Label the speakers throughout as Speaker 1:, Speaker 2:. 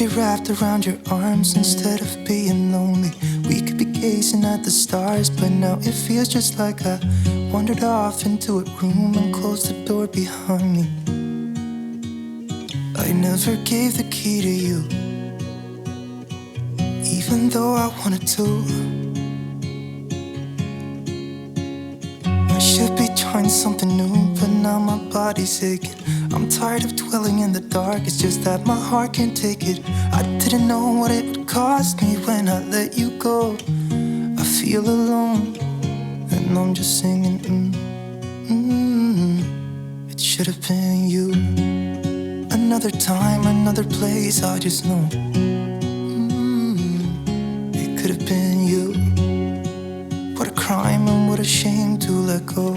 Speaker 1: be wrapped around your arms instead of being lonely. We could be gazing at the stars, but now it feels just like I wandered off into a room and closed the door behind me. I never gave the key to you, even though I wanted to. I should be trying something new, but now my body's aching. I'm tired of dwelling in the dark, it's just that my heart can't take it. I didn't know what it would cost me when I let you go. I feel alone, and I'm just singing, It should have been you. Another time, another place, I just know, It could have been you. What a crime and what a shame to let go.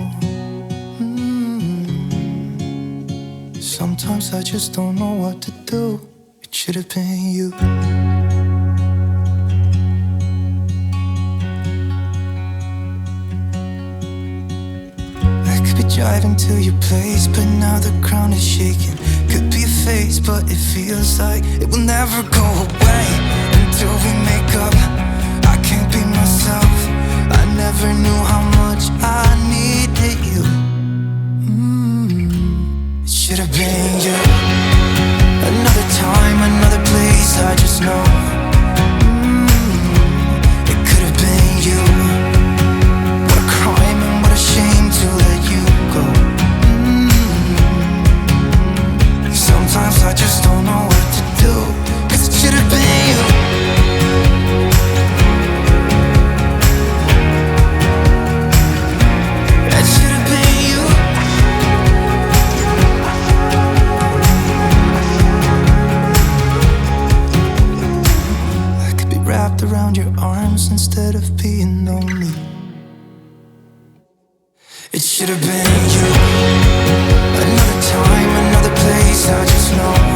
Speaker 1: Sometimes I just don't know what to do. It should have been you. I could be driving to your place, but now the ground is shaking. Could be a phase, but it feels like it will never go away until we make up. I can't be myself. I never knew how much I needed you. It should have been you. Another time, another place, I just know, It could have been you. What a crime and what a shame to let you go. Sometimes I just don't know what to do, 'cause it should have been you. It should have been you. I could be wrapped around your arms instead of being lonely. It should have been you. Another time, another place, I just know.